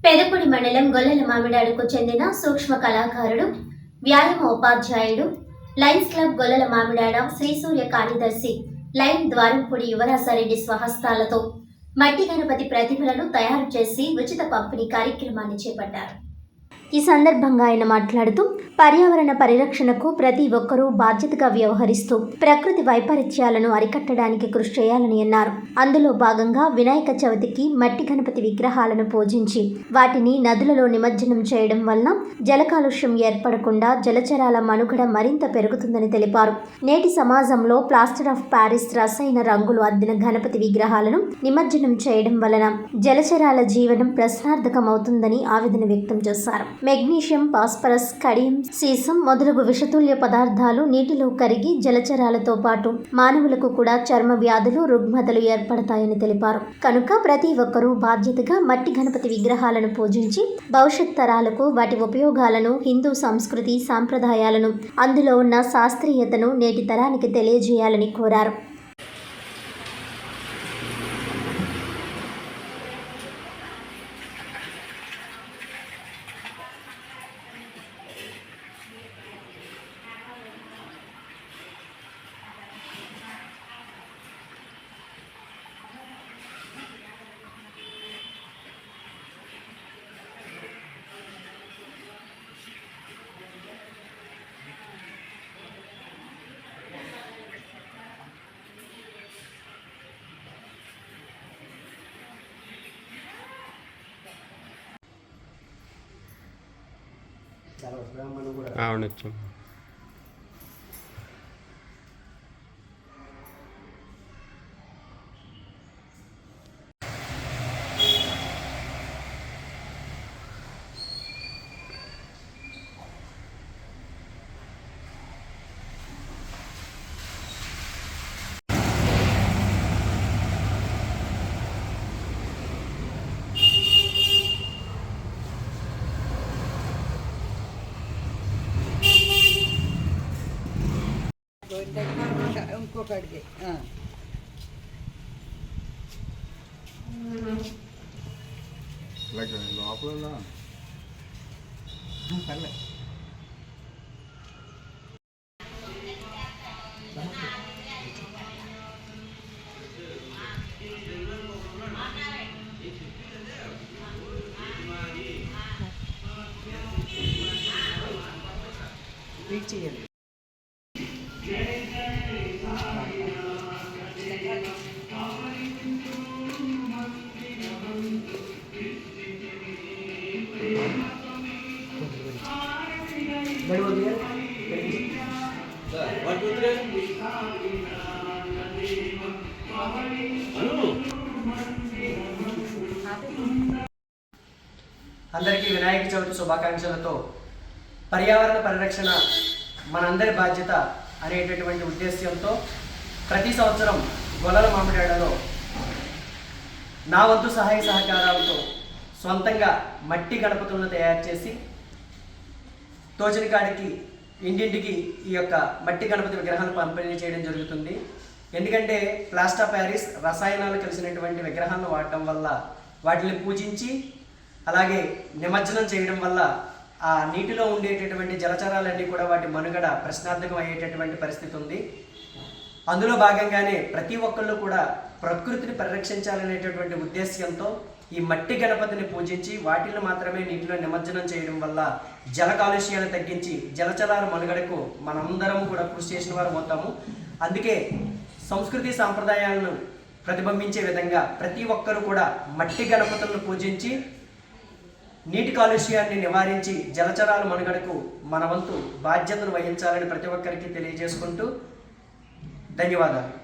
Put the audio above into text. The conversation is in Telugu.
పెదపూడి మండలం గొల్లల మామిడాడుకు చెందిన సూక్ష్మ కళాకారుడు, వ్యాయామ ఉపాధ్యాయుడు, లయన్స్ క్లబ్ గొల్లల మామిడాడ శ్రీసూర్య కార్యదర్శి లైన్ ద్వారంపూడి యువరాజారెడ్డి స్వహస్తాలతో మట్టి గణపతి ప్రతిమలను తయారు చేసి ఉచిత పంపిణీ కార్యక్రమాన్ని చేపట్టారు. ఈ సందర్భంగా ఆయన మాట్లాడుతూ పర్యావరణ పరిరక్షణకు ప్రతి ఒక్కరూ బాధ్యతగా వ్యవహరిస్తూ ప్రకృతి వైపరీత్యాలను అరికట్టడానికి కృషి చేయాలని అన్నారు. అందులో భాగంగా వినాయక చవితికి మట్టి గణపతి విగ్రహాలను పూజించి వాటిని నదులలో నిమజ్జనం చేయడం వలన జల కాలుష్యం ఏర్పడకుండా జలచరాల మనుగడ మరింత పెరుగుతుందని తెలిపారు. నేటి సమాజంలో ప్లాస్టర్ ఆఫ్ ప్యారిస్ రసాయన రంగులు అద్దిన గణపతి విగ్రహాలను నిమజ్జనం చేయడం వలన జలచరాల జీవనం ప్రశ్నార్థకమవుతుందని ఆవేదన వ్యక్తం చేశారు. మెగ్నీషియం, ఫాస్ఫరస్, కడియం, సీసం మొదలగు విషతుల్య పదార్థాలు నీటిలో కరిగి జలచరాలతో పాటు మానవులకు కూడా చర్మ వ్యాధులు, రుగ్మతలు ఏర్పడతాయని తెలిపారు. కనుక ప్రతి ఒక్కరూ బాధ్యతగా మట్టి గణపతి విగ్రహాలను పూజించి భవిష్యత్ తరాలకు వాటి ఉపయోగాలను, హిందూ సంస్కృతి సాంప్రదాయాలను, అందులో ఉన్న శాస్త్రీయతను నేటి తరానికి తెలియజేయాలని కోరారు. అవునొచ్చు. ఇంకొకటికి లోపల రీచ్ చేయాలి. అందరికీ వినాయక చవితి శుభాకాంక్షలతో పర్యావరణ పరిరక్షణ మనందరి బాధ్యత అనేటటువంటి ఉద్దేశ్యంతో ప్రతి సంవత్సరం గొల్లల మామిడాడలో నా వంతు సహాయ సహకారాలతో సొంతంగా మట్టి గణపతులను తయారు చేసి తోచని కాడికి ఇంటింటికి ఈ యొక్క మట్టి గణపతి విగ్రహాలను పంపిణీ చేయడం జరుగుతుంది. ఎందుకంటే ప్లాస్టర్ ఆఫ్ ప్యారిస్ రసాయనాలు కలిసినటువంటి విగ్రహాలను వాడటం వల్ల వాటిని పూజించి అలాగే నిమజ్జనం చేయడం వల్ల ఆ నీటిలో ఉండేటటువంటి జలచరాలన్నీ కూడా వాటి మనుగడ ప్రశ్నార్థకం అయ్యేటటువంటి పరిస్థితి ఉంది. అందులో భాగంగానే ప్రతి ఒక్కళ్ళు కూడా ప్రకృతిని పరిరక్షించాలనేటటువంటి ఉద్దేశ్యంతో ఈ మట్టి గణపతిని పూజించి వాటిని మాత్రమే నీటిలో నిమజ్జనం చేయడం వల్ల జల కాలుష్యాన్ని తగ్గించి జలచరాల మనుగడకు మనందరం కూడా కృషి చేసిన వారు అవుతాము. అందుకే సంస్కృతి సాంప్రదాయాలను ప్రతిబింబించే విధంగా ప్రతి ఒక్కరూ కూడా మట్టి గణపతులను పూజించి నీటి కాలుష్యాన్ని నివారించి జలచరాల మనుగడకు మన వంతు బాధ్యతను వహించాలని ప్రతి ఒక్కరికి తెలియజేసుకుంటూ ధన్యవాదాలు.